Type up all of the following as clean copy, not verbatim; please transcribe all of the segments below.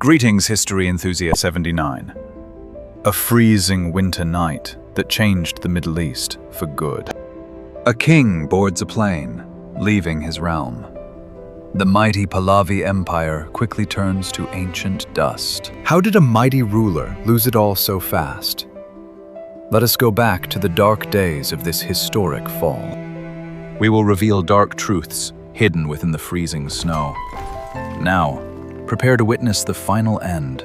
Greetings, history enthusiast 79. A freezing winter night that changed the Middle East for good. A king boards a plane, leaving his realm. The mighty Pahlavi Empire quickly turns to ancient dust. How did a mighty ruler lose it all so fast? Let us go back to the dark days of this historic fall. We will reveal dark truths hidden within the freezing snow. Now, prepare to witness the final end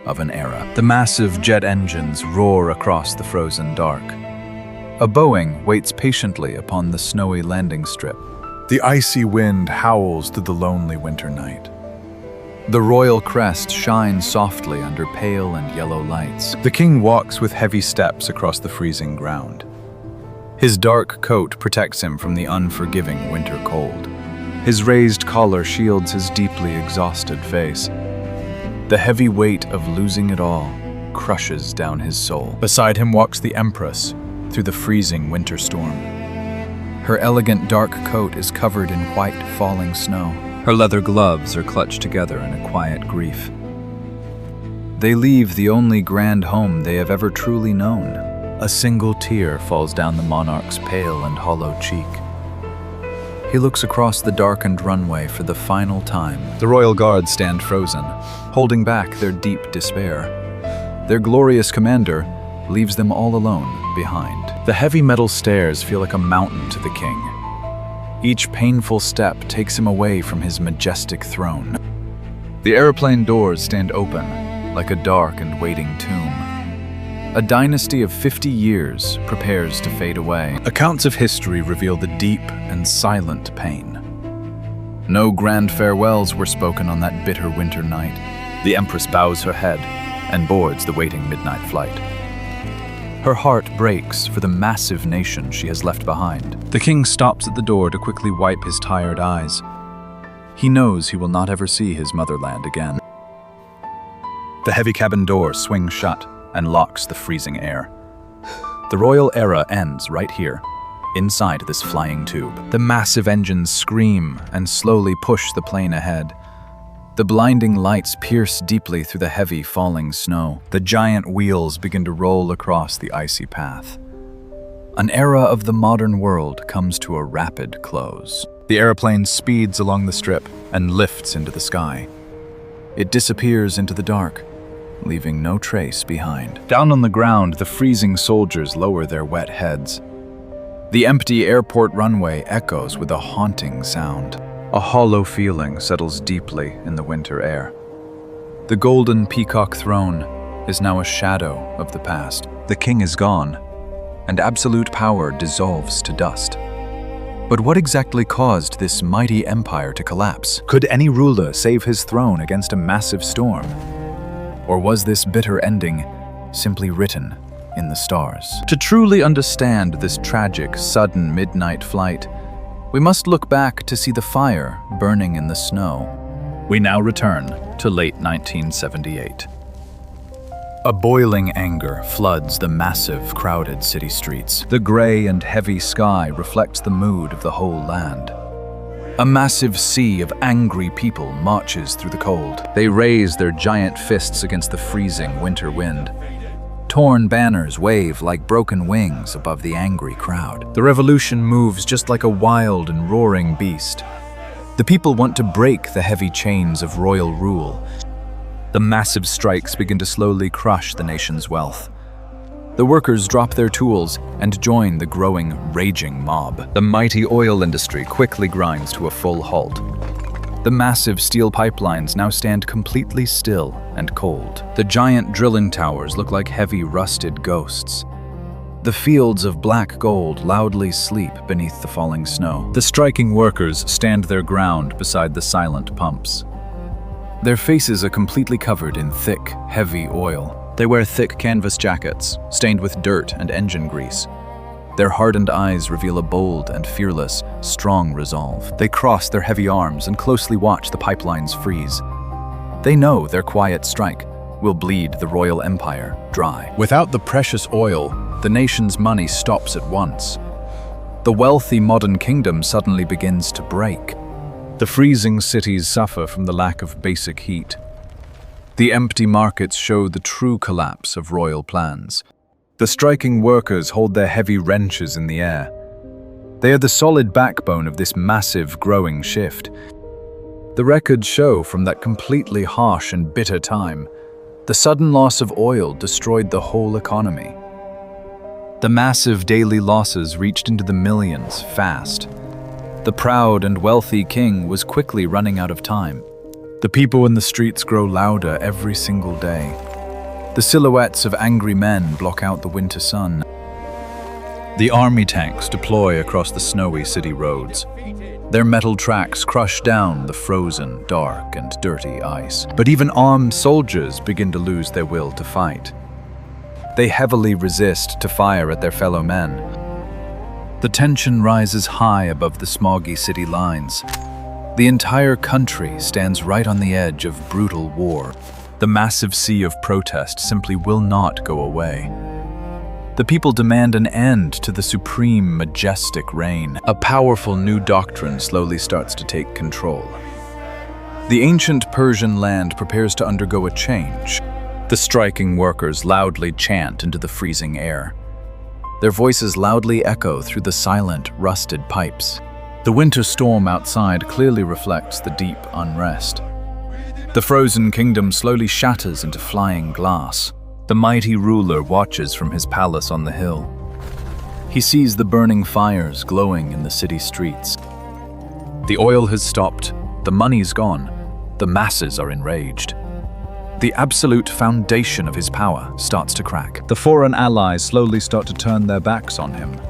of an era. The massive jet engines roar across the frozen dark. A Boeing waits patiently upon the snowy landing strip. The icy wind howls through the lonely winter night. The royal crest shines softly under pale and yellow lights. The king walks with heavy steps across the freezing ground. His dark coat protects him from the unforgiving winter cold. His raised collar shields his deeply exhausted face. The heavy weight of losing it all crushes down his soul. Beside him walks the Empress through the freezing winter storm. Her elegant dark coat is covered in white falling snow. Her leather gloves are clutched together in a quiet grief. They leave the only grand home they have ever truly known. A single tear falls down the monarch's pale and hollow cheek. He looks across the darkened runway for the final time. The royal guards stand frozen, holding back their deep despair. Their glorious commander leaves them all alone behind. The heavy metal stairs feel like a mountain to the king. Each painful step takes him away from his majestic throne. The airplane doors stand open like a dark and waiting tomb. A dynasty of 50 years prepares to fade away. Accounts of history reveal the deep and silent pain. No grand farewells were spoken on that bitter winter night. The Empress bows her head and boards the waiting midnight flight. Her heart breaks for the massive nation she has left behind. The king stops at the door to quickly wipe his tired eyes. He knows he will not ever see his motherland again. The heavy cabin door swings shut and locks the freezing air. The royal era ends right here, inside this flying tube. The massive engines scream and slowly push the plane ahead. The blinding lights pierce deeply through the heavy falling snow. The giant wheels begin to roll across the icy path. An era of the modern world comes to a rapid close. The airplane speeds along the strip and lifts into the sky. It disappears into the dark, leaving no trace behind. Down on the ground, the freezing soldiers lower their wet heads. The empty airport runway echoes with a haunting sound. A hollow feeling settles deeply in the winter air. The golden peacock throne is now a shadow of the past. The king is gone, and absolute power dissolves to dust. But what exactly caused this mighty empire to collapse? Could any ruler save his throne against a massive storm? Or was this bitter ending simply written in the stars? To truly understand this tragic, sudden midnight flight, we must look back to see the fire burning in the snow. We now return to late 1978. A boiling anger floods the massive, crowded city streets. The gray and heavy sky reflects the mood of the whole land. A massive sea of angry people marches through the cold. They raise their giant fists against the freezing winter wind. Torn banners wave like broken wings above the angry crowd. The revolution moves just like a wild and roaring beast. The people want to break the heavy chains of royal rule. The massive strikes begin to slowly crush the nation's wealth. The workers drop their tools and join the growing, raging mob. The mighty oil industry quickly grinds to a full halt. The massive steel pipelines now stand completely still and cold. The giant drilling towers look like heavy, rusted ghosts. The fields of black gold loudly sleep beneath the falling snow. The striking workers stand their ground beside the silent pumps. Their faces are completely covered in thick, heavy oil. They wear thick canvas jackets, stained with dirt and engine grease. Their hardened eyes reveal a bold and fearless, strong resolve. They cross their heavy arms and closely watch the pipelines freeze. They know their quiet strike will bleed the royal empire dry. Without the precious oil, the nation's money stops at once. The wealthy modern kingdom suddenly begins to break. The freezing cities suffer from the lack of basic heat. The empty markets show the true collapse of royal plans. The striking workers hold their heavy wrenches in the air. They are the solid backbone of this massive, growing shift. The records show from that completely harsh and bitter time, the sudden loss of oil destroyed the whole economy. The massive daily losses reached into the millions fast. The proud and wealthy king was quickly running out of time. The people in the streets grow louder every single day. The silhouettes of angry men block out the winter sun. The army tanks deploy across the snowy city roads. Their metal tracks crush down the frozen, dark, and dirty ice. But even armed soldiers begin to lose their will to fight. They heavily resist to fire at their fellow men. The tension rises high above the smoggy city lines. The entire country stands right on the edge of brutal war. The massive sea of protest simply will not go away. The people demand an end to the supreme, majestic reign. A powerful new doctrine slowly starts to take control. The ancient Persian land prepares to undergo a change. The striking workers loudly chant into the freezing air. Their voices loudly echo through the silent, rusted pipes. The winter storm outside clearly reflects the deep unrest. The frozen kingdom slowly shatters into flying glass. The mighty ruler watches from his palace on the hill. He sees the burning fires glowing in the city streets. The oil has stopped, the money's gone, the masses are enraged. The absolute foundation of his power starts to crack. The foreign allies slowly start to turn their backs on him.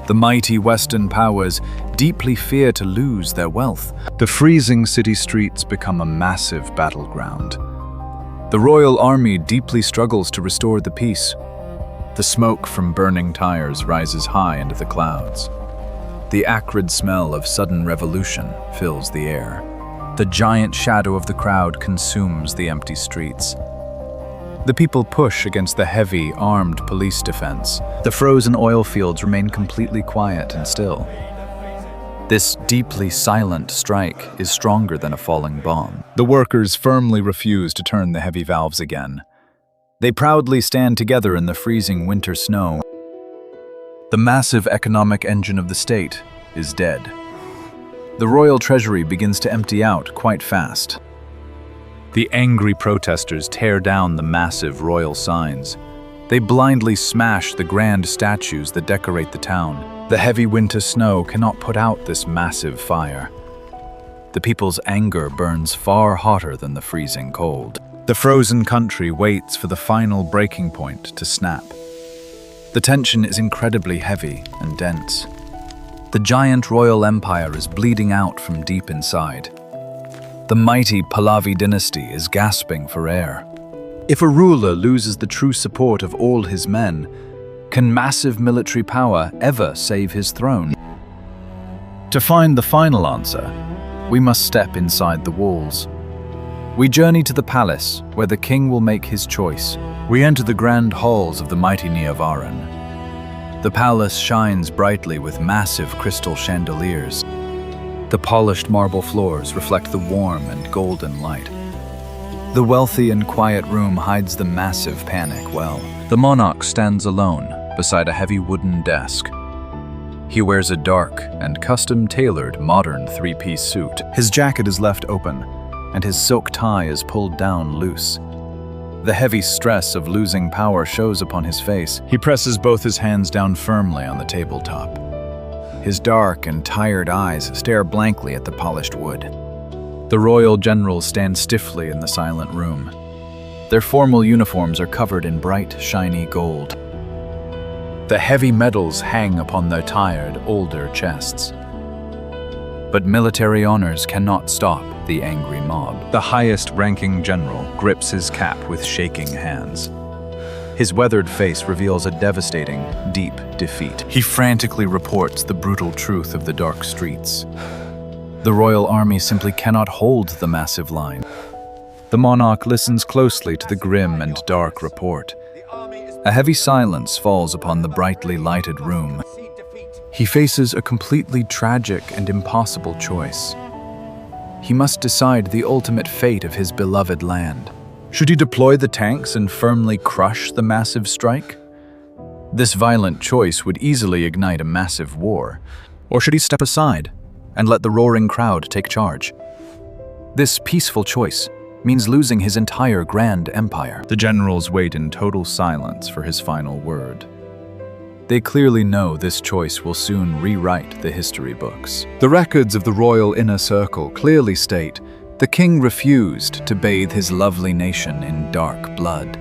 The mighty Western powers deeply fear to lose their wealth. The freezing city streets become a massive battleground. The royal army deeply struggles to restore the peace. The smoke from burning tires rises high into the clouds. The acrid smell of sudden revolution fills the air. The giant shadow of the crowd consumes the empty streets. The people push against the heavy, armed police defense. The frozen oil fields remain completely quiet and still. This deeply silent strike is stronger than a falling bomb. The workers firmly refuse to turn the heavy valves again. They proudly stand together in the freezing winter snow. The massive economic engine of the state is dead. The royal treasury begins to empty out quite fast. The angry protesters tear down the massive royal signs. They blindly smash the grand statues that decorate the town. The heavy winter snow cannot put out this massive fire. The people's anger burns far hotter than the freezing cold. The frozen country waits for the final breaking point to snap. The tension is incredibly heavy and dense. The giant royal empire is bleeding out from deep inside. The mighty Pahlavi dynasty is gasping for air. If a ruler loses the true support of all his men, can massive military power ever save his throne? To find the final answer, we must step inside the walls. We journey to the palace, where the king will make his choice. We enter the grand halls of the mighty Niavaran. The palace shines brightly with massive crystal chandeliers. The polished marble floors reflect the warm and golden light. The wealthy and quiet room hides the massive panic well. The monarch stands alone beside a heavy wooden desk. He wears a dark and custom-tailored modern three-piece suit. His jacket is left open, and his silk tie is pulled down loose. The heavy stress of losing power shows upon his face. He presses both his hands down firmly on the tabletop. His dark and tired eyes stare blankly at the polished wood. The royal generals stand stiffly in the silent room. Their formal uniforms are covered in bright, shiny gold. The heavy medals hang upon their tired, older chests. But military honors cannot stop the angry mob. The highest-ranking general grips his cap with shaking hands. His weathered face reveals a devastating, deep defeat. He frantically reports the brutal truth of the dark streets. The royal army simply cannot hold the massive line. The monarch listens closely to the grim and dark report. A heavy silence falls upon the brightly lighted room. He faces a completely tragic and impossible choice. He must decide the ultimate fate of his beloved land. Should he deploy the tanks and firmly crush the massive strike? This violent choice would easily ignite a massive war. Or should he step aside and let the roaring crowd take charge? This peaceful choice means losing his entire grand empire. The generals wait in total silence for his final word. They clearly know this choice will soon rewrite the history books. The records of the royal inner circle clearly state the king refused to bathe his lovely nation in dark blood.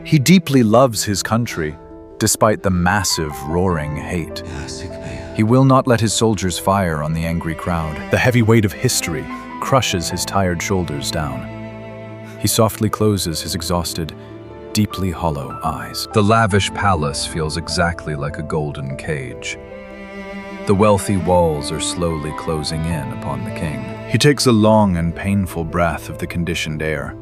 He deeply loves his country, despite the massive, roaring hate. He will not let his soldiers fire on the angry crowd. The heavy weight of history crushes his tired shoulders down. He softly closes his exhausted, deeply hollow eyes. The lavish palace feels exactly like a golden cage. The wealthy walls are slowly closing in upon the king. He takes a long and painful breath of the conditioned air.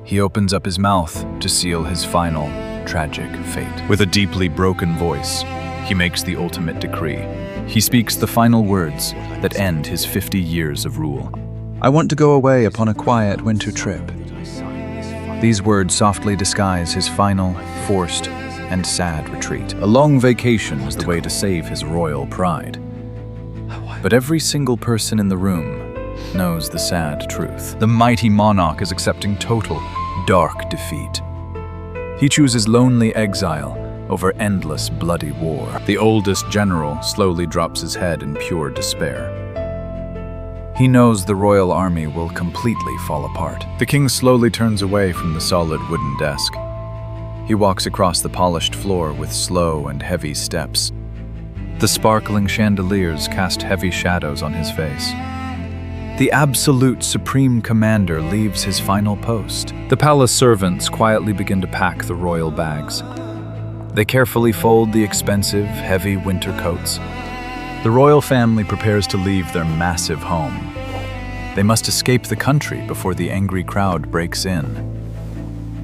He opens up his mouth to seal his final, tragic fate. With a deeply broken voice, he makes the ultimate decree. He speaks the final words that end his 50 years of rule. I want to go away upon a quiet winter trip. These words softly disguise his final, forced, and sad retreat. A long vacation was the way to save his royal pride. But every single person in the room knows the sad truth. The mighty monarch is accepting total, dark defeat. He chooses lonely exile over endless bloody war. The oldest general slowly drops his head in pure despair. He knows the royal army will completely fall apart. The king slowly turns away from the solid wooden desk. He walks across the polished floor with slow and heavy steps. The sparkling chandeliers cast heavy shadows on his face. The absolute supreme commander leaves his final post. The palace servants quietly begin to pack the royal bags. They carefully fold the expensive, heavy winter coats. The royal family prepares to leave their massive home. They must escape the country before the angry crowd breaks in.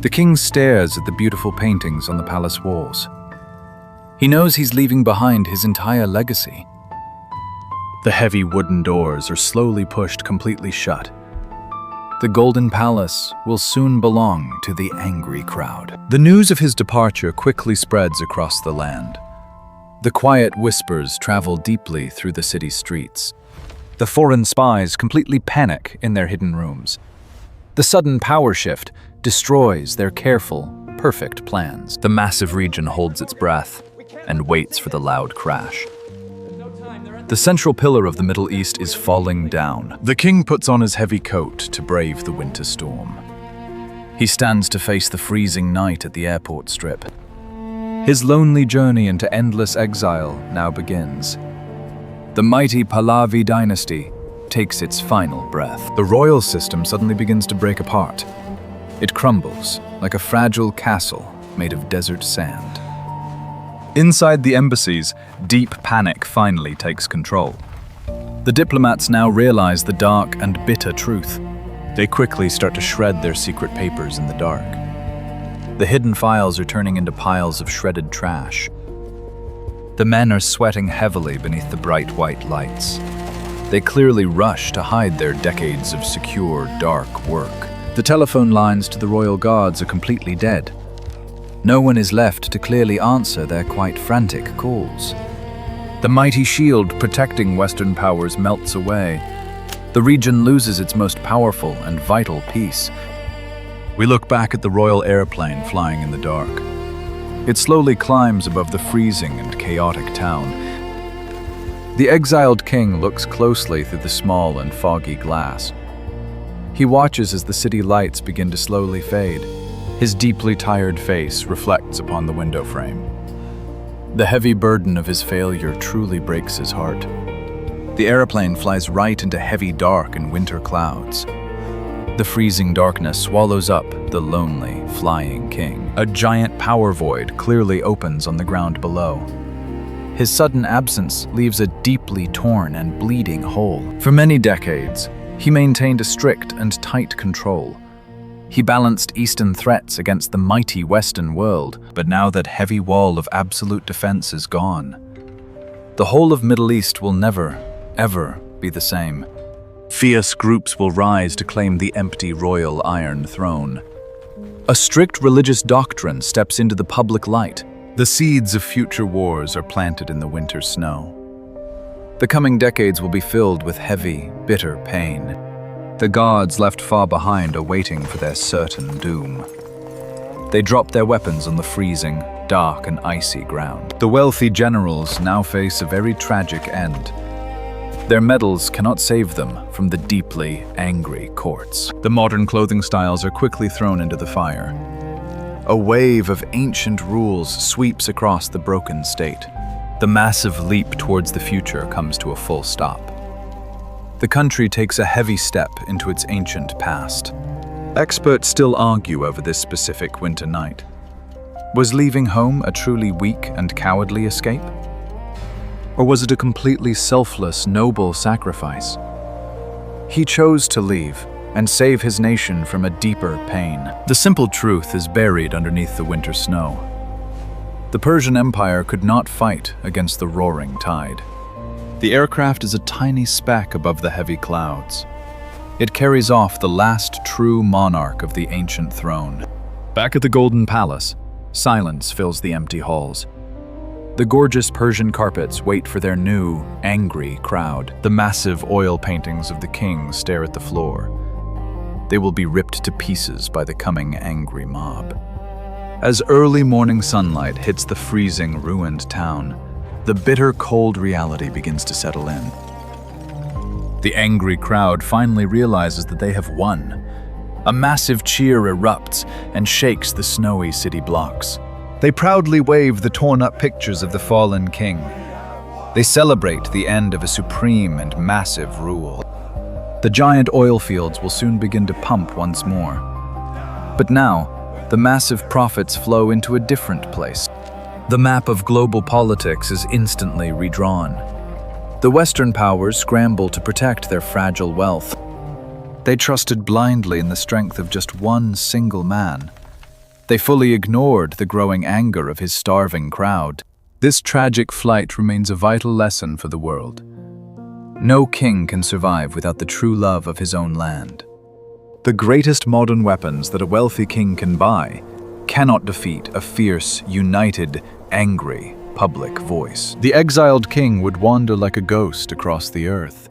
The king stares at the beautiful paintings on the palace walls. He knows he's leaving behind his entire legacy. The heavy wooden doors are slowly pushed completely shut. The Golden Palace will soon belong to the angry crowd. The news of his departure quickly spreads across the land. The quiet whispers travel deeply through the city streets. The foreign spies completely panic in their hidden rooms. The sudden power shift destroys their careful, perfect plans. The massive region holds its breath and waits for the loud crash. The central pillar of the Middle East is falling down. The king puts on his heavy coat to brave the winter storm. He stands to face the freezing night at the airport strip. His lonely journey into endless exile now begins. The mighty Pahlavi dynasty takes its final breath. The royal system suddenly begins to break apart. It crumbles like a fragile castle made of desert sand. Inside the embassies, deep panic finally takes control. The diplomats now realize the dark and bitter truth. They quickly start to shred their secret papers in the dark. The hidden files are turning into piles of shredded trash. The men are sweating heavily beneath the bright white lights. They clearly rush to hide their decades of secure, dark work. The telephone lines to the royal guards are completely dead. No one is left to clearly answer their quite frantic calls. The mighty shield protecting Western powers melts away. The region loses its most powerful and vital piece. We look back at the royal airplane flying in the dark. It slowly climbs above the freezing and chaotic town. The exiled king looks closely through the small and foggy glass. He watches as the city lights begin to slowly fade. His deeply tired face reflects upon the window frame. The heavy burden of his failure truly breaks his heart. The airplane flies right into heavy dark and winter clouds. The freezing darkness swallows up the lonely, flying king. A giant power void clearly opens on the ground below. His sudden absence leaves a deeply torn and bleeding hole. For many decades, he maintained a strict and tight control. He balanced Eastern threats against the mighty Western world, but now that heavy wall of absolute defense is gone, the whole of Middle East will never, ever be the same. Fierce groups will rise to claim the empty royal Iron Throne. A strict religious doctrine steps into the public light. The seeds of future wars are planted in the winter snow. The coming decades will be filled with heavy, bitter pain. The gods left far behind are waiting for their certain doom. They drop their weapons on the freezing, dark and icy ground. The wealthy generals now face a very tragic end. Their medals cannot save them from the deeply angry courts. The modern clothing styles are quickly thrown into the fire. A wave of ancient rules sweeps across the broken state. The massive leap towards the future comes to a full stop. The country takes a heavy step into its ancient past. Experts still argue over this specific winter night. Was leaving home a truly weak and cowardly escape? Or was it a completely selfless, noble sacrifice? He chose to leave and save his nation from a deeper pain. The simple truth is buried underneath the winter snow. The Persian Empire could not fight against the roaring tide. The aircraft is a tiny speck above the heavy clouds. It carries off the last true monarch of the ancient throne. Back at the Golden Palace, silence fills the empty halls. The gorgeous Persian carpets wait for their new, angry crowd. The massive oil paintings of the king stare at the floor. They will be ripped to pieces by the coming angry mob. As early morning sunlight hits the freezing, ruined town, the bitter cold reality begins to settle in. The angry crowd finally realizes that they have won. A massive cheer erupts and shakes the snowy city blocks. They proudly wave the torn-up pictures of the fallen king. They celebrate the end of a supreme and massive rule. The giant oil fields will soon begin to pump once more. But now, the massive profits flow into a different place. The map of global politics is instantly redrawn. The Western powers scramble to protect their fragile wealth. They trusted blindly in the strength of just one single man. They fully ignored the growing anger of his starving crowd. This tragic flight remains a vital lesson for the world. No king can survive without the true love of his own land. The greatest modern weapons that a wealthy king can buy cannot defeat a fierce, united, angry, public voice. The exiled king would wander like a ghost across the earth.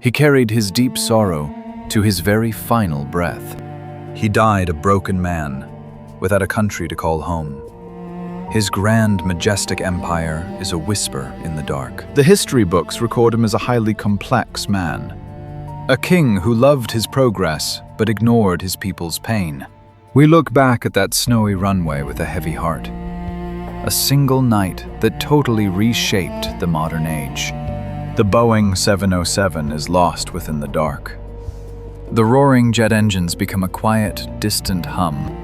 He carried his deep sorrow to his very final breath. He died a broken man, without a country to call home. His grand, majestic empire is a whisper in the dark. The history books record him as a highly complex man. A king who loved his progress, but ignored his people's pain. We look back at that snowy runway with a heavy heart. A single night that totally reshaped the modern age. The Boeing 707 is lost within the dark. The roaring jet engines become a quiet, distant hum.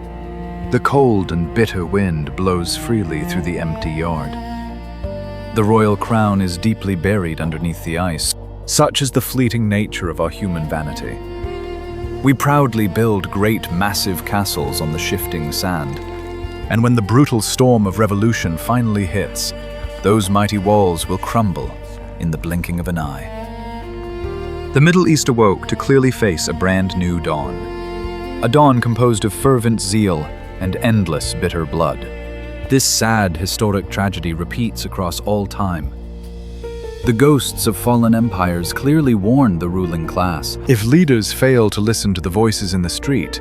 The cold and bitter wind blows freely through the empty yard. The royal crown is deeply buried underneath the ice. Such is the fleeting nature of our human vanity. We proudly build great, massive castles on the shifting sand. And when the brutal storm of revolution finally hits, those mighty walls will crumble in the blinking of an eye. The Middle East awoke to clearly face a brand new dawn. A dawn composed of fervent zeal and endless bitter blood. This sad, historic tragedy repeats across all time. The ghosts of fallen empires clearly warn the ruling class. If leaders fail to listen to the voices in the street,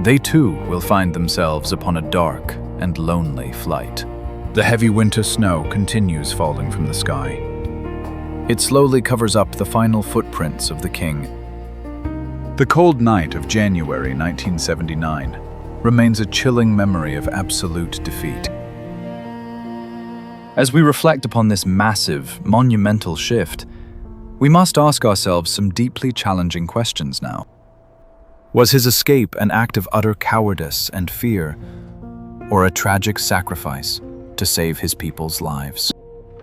they too will find themselves upon a dark and lonely flight. The heavy winter snow continues falling from the sky. It slowly covers up the final footprints of the king. The cold night of January 1979 remains a chilling memory of absolute defeat. As we reflect upon this massive, monumental shift, we must ask ourselves some deeply challenging questions now. Was his escape an act of utter cowardice and fear, or a tragic sacrifice to save his people's lives?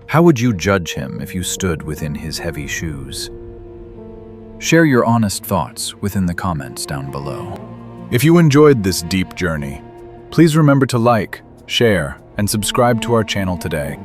How would you judge him if you stood within his heavy shoes? Share your honest thoughts within the comments down below. If you enjoyed this deep journey, please remember to like, share, and subscribe to our channel today.